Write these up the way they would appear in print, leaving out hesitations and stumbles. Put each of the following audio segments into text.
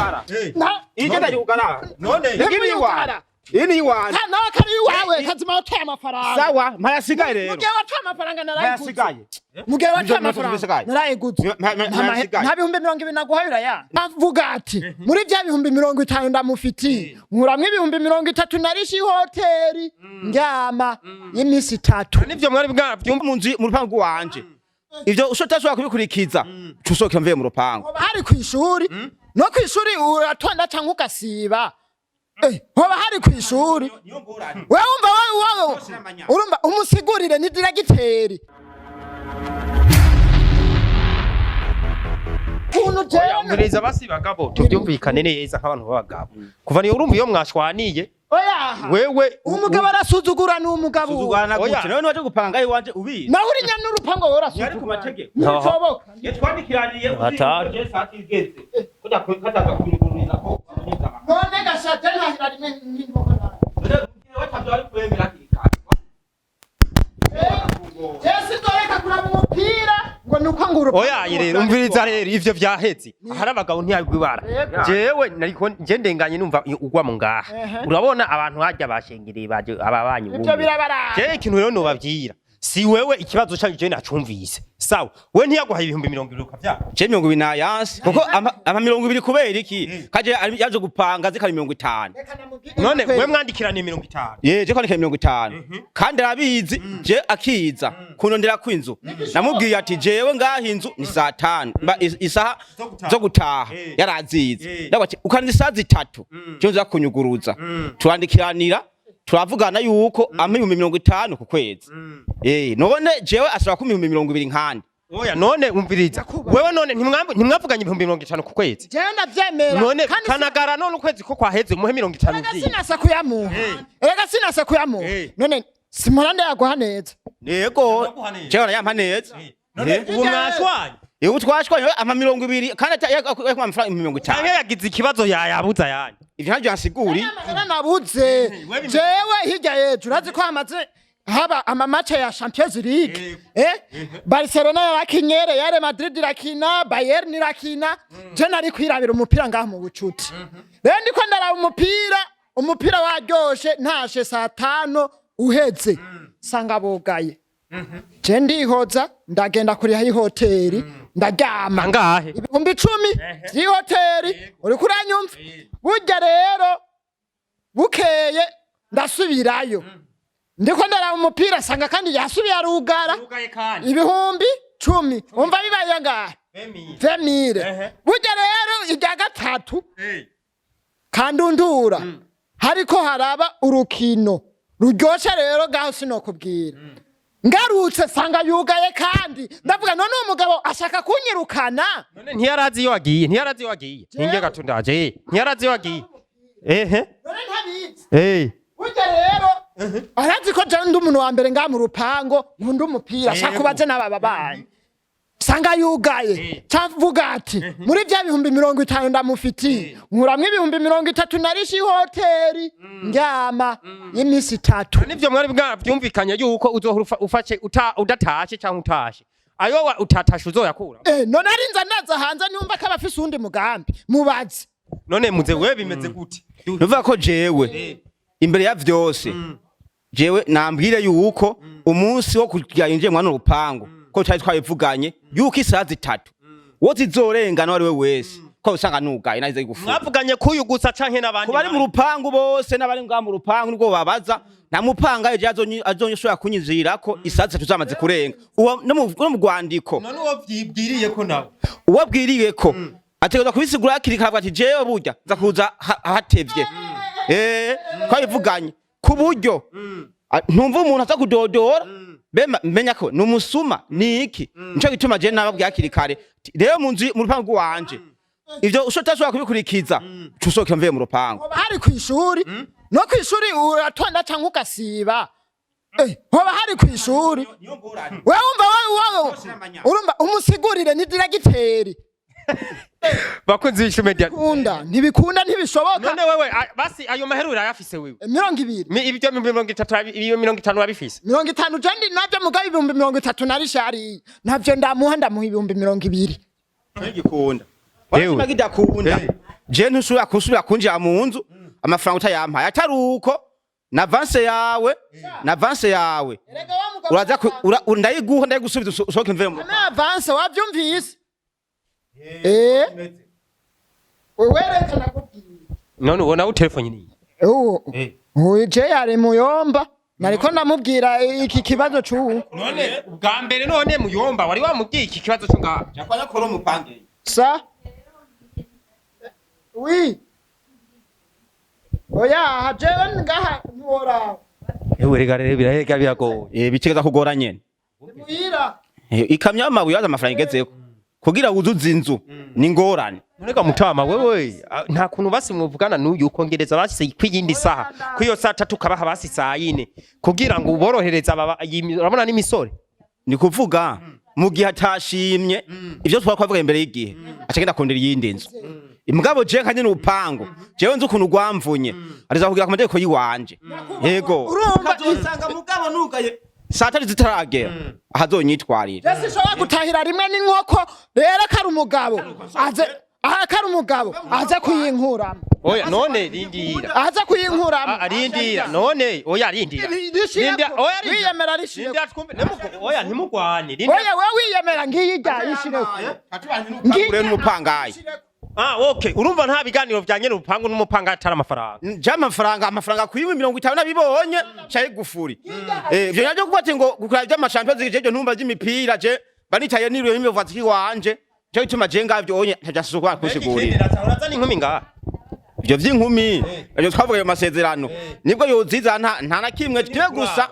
yugara igenda yugara none ngibi yugara ini iwanje nawe kari iwawe kazima wataye amafaranga sawa mpayasigaye rero mugihe wataye amafaranga narayiguze mpayasigaye mugihe wataye amafaranga narayiguze nta bihumbi 20 naguhayura ya avuga ati muri bya bihumbi 50 ndamufitiye nkuramwe ibihumbi 30 narishi hoteli ndyama y'imisi 3 nivyo mwari bwavyumva mu nzu mu rupangu wanje ivyo ushotashobora kubikurikiza cusokera mvuye mu rupangu hari kwishuri no kwishuri uratonda canke ugasiba hoba hari kwishuri wewe umva urumva umusigurire ni diragiteri Ngereza basi bagabo tubyumvikane neza nk'abantu b'abagabo kuva niyo urumva iyo mwashwaniye wewe umugabo arasuzugura n'umugabo suzugana gute nawe waje gupanga iwanje ubizi nawe uri nyana n'urupango worasuzugura yari ku mategeko nticoboka twandikiraniye uzi sati igeze kuja kataga kunyugurira ko none gashaje ntahira rimwe n'imbogo nawe watabyo ari kwemera kikaka Jesi doreka kuraba umupira ngo nuko nguru rero umviriza rero ivyo vyaheze hari abagabo ntiyagwibara jewe nariko nje ndenganye numva ugwa mu ngaha urabona abantu hajya bashengereye baje ababanyi ivyo birabara je ikintu rero no bavyira si wewe ikibazo cyaje je nacumvise sawa we ntiyaguhaye ibihumbi 20 ukavya je 20 nayansi kuko ama 20 kubera iki kaje yaje gupanga zikari 50 none we mwandikirane 50 je kwandikira 50 kandi arabizi je akiza kunondera kwinzu namubwiye ati jewe ngaha inzu ni saa 5 isaha zo gutaha yarazize ndabati ukandi saa 3 cyo nza kunyuguruza turandikiranira turavugana yuko amihumbi 50 ku kwezi none jewe ashobora ku 20 nkandi none umviriza wewe none ntimwavuganye 50 ku kwezi je ndavyemera none kanagara none ukwezi ko kwaheze muhe 50 vyi sinasa kuyamuha sinasa kuyamuha none simurande yaguha neza yego jewe nayampa neza none ubu mwashwanye ubu twashwanye ama 20 kandi yakwa amafaranga 50 canke yagize ikibazo yayabuza yanyu ivyo ntabyo yasiguri nabuze jewe hirya yejo urazi ko hamaze haba amamatch ya Champions League Barcelona yarakinye Real Madrid irakina Bayern irakina je nari kwirabira umupira ngaha mu bucuti rero ndiko ndaraba umupira waryoshe ntashe saa 5 uheze sanga bogaye je ndihoza ndagenda kuri hayi hoteli ndaryama ngahe ibihumbi 10 zi hoteli uri kuranyumva burya rero bukeye ndasubirayo ndiko ndaraba umupira sanga kandi yasubiye arugara ibihumbi 10 umva bibaye ngahe 2000 burya rero ijya gatatu kandundura hariko haraba urukino ruryoshe rero gaho sinokubwira ngarutse sanga yugaye kandi ndavuga none umugabo ashaka kunyirukana none ntiyarazi iyo wagiye ninge gatundaje ntiyarazi iyo wagiye none ntabizi burya rero arazi ko je ndi umuntu wa mbere nga mu rupango nkunda umupira ashaka kubaze n'ababa banyi sanga yugaye cavuga ati muri bya bihumbi 50 ndamufitiye nkuramwe ibihumbi 30 narishi hoteli ndyama y'imisi 3 nivyo mwari bwavyumvikanye yuko uzohura ufashe udatashe canke utashe ayo utatashe uzoyakura none arinza naza hanze numva ko abafise undi mugambi mubaze none muze we bimeze gute nuvuga ko jewe imbere ya vyose jewe nambwire yuko umunsi wo kujyinje mwana urupango ko cyari twabivuganye yuko isaha 3 wozi zorengana wari we wese ko usanga nugaye naze gufuka mwavuganye kuyu gusa canke nabandi bari mu rupango bose nabari ngwa mu rupango nibwo babaza namupanga eje azonyishobora kunyizira ko isaha 3 zamaze kurenga uwo no mu rwandiko none uwo vyibwiriye ko nawe uwo bwiriye ko ategeza kubisigura akirikabwa ati jewe burya nza kuza hatevye twabivuganye ku buryo ntumva umuntu aza kudodora menya ko numusuma niki nico gituma je nababwiye akirikare rero mu nzu mu rupango wanje ivyo ushotashobora kubikurikiza cusokera mvuye mu rupango hari kwishuri no kwishuri uratonda canke ugasiba hoba hari kwishuri wewe umva urumva umusigurire ni diragiteri bakunzi b'ishumedia kunda ntibikunda ntibishoboka none wewe basi ayo maheru urayafise wewe 20 ibyo 30 iyo 50 wabifise 50 jendi navyo mugabe ibihumbi 30 narishari navyo ndamuha ibihumbi 20 ngikunda wazima gidakunda je ntushobora kusubira kunjira mu nzu amafaranga utayampaye atari uko na avance yawe uraza ndayiguha ndayigusubiza usohoke mve mu na avance wavyumvise werekana kubwira none ubona u telefone ni je yari muyomba nariko ndamubwira iki kibazo c'ubu none ubwa mbere none muyomba wari wamubwiye iki kibazo cyo ngaha yakwanya kuri umupangayi sa oui oya jewe ngaha ntiworaba ewe rega biragoye bicegeza kugora nyene muhira ikamyo y'amabuye yaza amafaranga igezeko kugira wuzuze inzu ni ngorane nonega mutama wewe nta kuntu basi muvugana n'uyu ukongereza basi kwiyindi saha kuyo saa 3 kabaha basi saa 4 kugira ngo uborohereza urabona n'imisore ni kuvuga mu gihe atashimye ivyo twavuga imbere y'igihe acagenda kondera yindi nzu imugabo je kanye n'upango jewe nzi ukuntu gwamvunye ariza kugira ku mategeko yiwanje yego ukazosanga mugabo nugaye saa 3 zitaragera ahazonyitwarira Jesse shobora gutahira rimwe n'inkoko rero kari umugabo kari umugabo aze kuyinkuramo oya none rindira aze kuyinkuramo arindira none oya rindira oya wiyemera rishire oya ntimugwane oya we wiyemera ngiyijya yishire ngire n'umupangayi okay urumva nta biganiro byanye n'urupangu n'umupanga atari amafaranga amafaranga kwiwe 50 nabibonye cyaye gufuri ivyo nabyo kubati ngo gukora ibya champions league ntumba by'imipira je banitaye niruye imivuzi wanje cyo bituma je ngavyo onye ntajasuzwa kusigurira uraza n'inkumi ngaha ivyo vy'inkumi ivyo twavuga ayo masezerano nibwo yoziza nta na kimwe kimwe gusa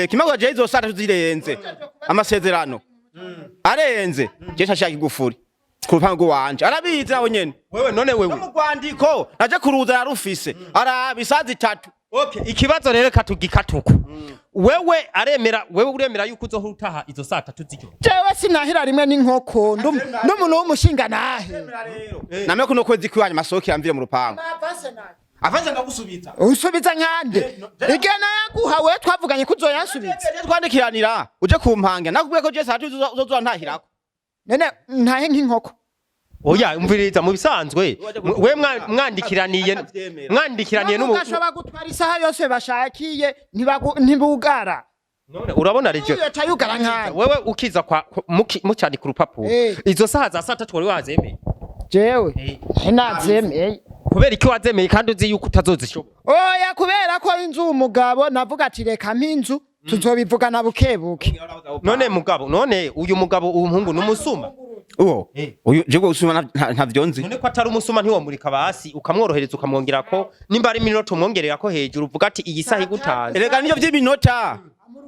kimwe je izo sata zirenze amasezerano arenze je ntashaka igufuri kurupango wanje arabizi nawe nyene wewe none wewe mu Rwandiko naje kuruza yarufise arabi isazi 3 okay ikibazo rero katugikatuko wewe uremera yuko uzohutaha izo saa 3 z'ijoro jewe sinahira rimwe n'inkoko n'umuntu w'umushinga nahe namwe kuno kwezi kwanya masoki yamvire mu rupango avance ndagusubiza usubiza nkande igena yaguha we twavuganye kuzoyansubiza twandikiranira uje kumpange nakubwiye ko je saa 3 uzoza ntahirako nene ntahe nk'inkoko oya umviriza mu bisanzwe we mwandikiraniye n'umugashobora gutwara isaha yose bashakiye ntibugara none urabona reje yugara nkane wewe ukiza kwa mucyandika urupapuro izo saha za saa 3 wari wazemeye jewe nazemeye kubera iki wazemeye kandi uzi yuko utazozishobora oya kubera ko inzu umugabo navuga ati reka mpinzu tuzobivugana bukebuke none mugabo none uyu mugabo umuhungu n'umusuma uyu je go usuma ntavyonzi none ko atari umusuma ntiwomurika basi ukamworohereza ukamwongera ko nimba ari minota umwongerera ko hejuru uvuga ati iyi saha igutaza rega niyo vy'iminota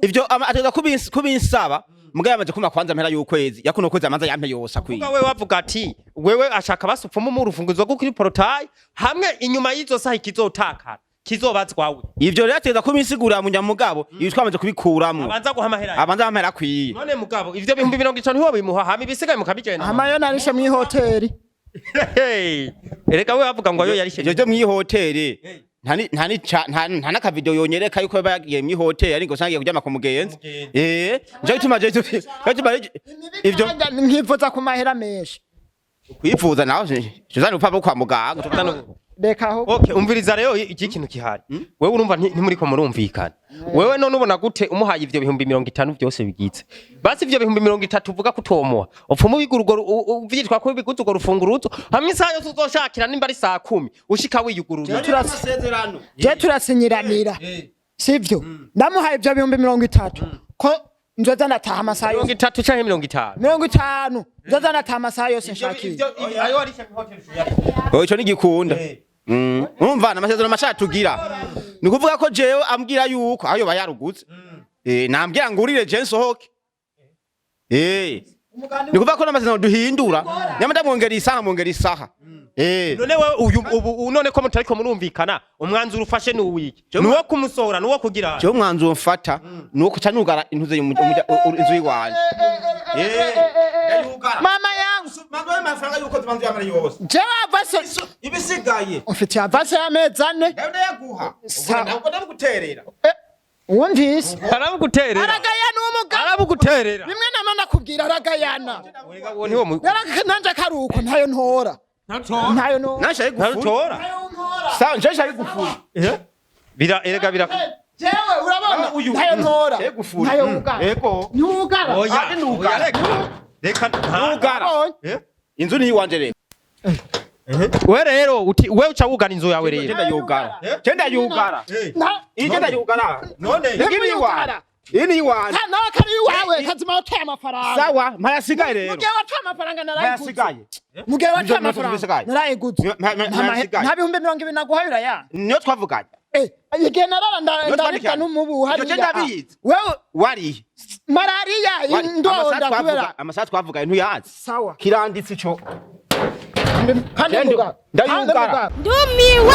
ivyo ateza kubinsaba mugabo yamaze kuma kwanza mpera y'ukwezi yakuno kwezi amanza yampe yose akwiye wewe wavuga ati wewe ashaka basupfumu mu rufunguzo rwo kuri portail hamwe inyuma y'izo saha ikizotakara kizobazwawe ivyo rero ateza kubisigura mu nyamugabo ibi twamaze kubikuramwo abanza guhamahera abanza amahera akwiye none mugabo ivyo 50 ntiwo bimuha hama ibisigaye mukabigenda amayo narishe mu hoteli ereka we wavuga ngo ayo yarishe ivyo mu hoteli nta naka video yonyereka yuko bagiye mu hoteli ariko sangiye kujya makumugenzi nje bituma ivyo nkivuza ku mahera menshi kwifuza nawe jozana upapa kwa muganga tutano Dekaho. Okay, umviriza rero iki kintu kihari. Wewe urumva ntimuriko murumvikana. Wewe none ubona gute umuhaye ivyo 50 byose bigitse. Basi ivyo 30 uvuga kutomoha. Upfumu wigurugo uvyitwa ko bigutu go rufunguruzo. Hamwe isaha yose uzoshakira nimba ari saa 10 ushika wiyugurura. Turasezerano. Je turasinyiranira. Sivyo. Ndamuhaye ivyo 30 ko nzoza nataha amasaha yose 30 canke 50 50 nzoza nataha amasaha yose nshakiye ayo arisha mu hotel yari oyo ni gikunda umva namasezerano mashaka tugira nikuvuga ko jewe ambwira yuko ayo bayarugutse nambwira ngurire je nsohoke nikuvuga ko namasezerano duhindura nyamada mwongera isaha none wewe uyu none ko mutariko murumvikana umwanzuro ufashe n'uwiki nuwo kumusora nuwo kugira cyo umwanzuro mfata nuwo kucanugara intuze inzu yiwanje mama yangu mama amafaranga yuko tubanze yamara yose jewe avase ibisigaye ufite avase y'amezane yawe yaguha ubwo ndaguterera wumvise arabuguterera aragayana umugabo arabuguterera bimwe namana kubwira aragayana niwo nanje karuko ntayo ntora ntayo no nashaye gufuri ntarutora sawa nshashaye gufuri erega bira jewe urabona ntayo ntora shaye gufuri ntayo ugara yego ntugara ati ntugara reka ntugara inzu ni iwanje rero we rero uti we uca wugana inzu yawe rero genda yugara genda yugara igenda yugara none igini iwanje ini iwanje nawe kari iwawe kazima wateye amafaranga sawa mpayasigaye rero mugihe wateye amafaranga narayiguze mpayasigaye mugihe wateye amafaranga narayiguze nta bihumbi 20 naguhayira ya niyo twavuganye igihe narara ndarika n'umubu hari wewe wari malaria indonda kubera amasaha twavuganye ntuyazi sawa kiranditse ico kandi ndayugara ndumiwe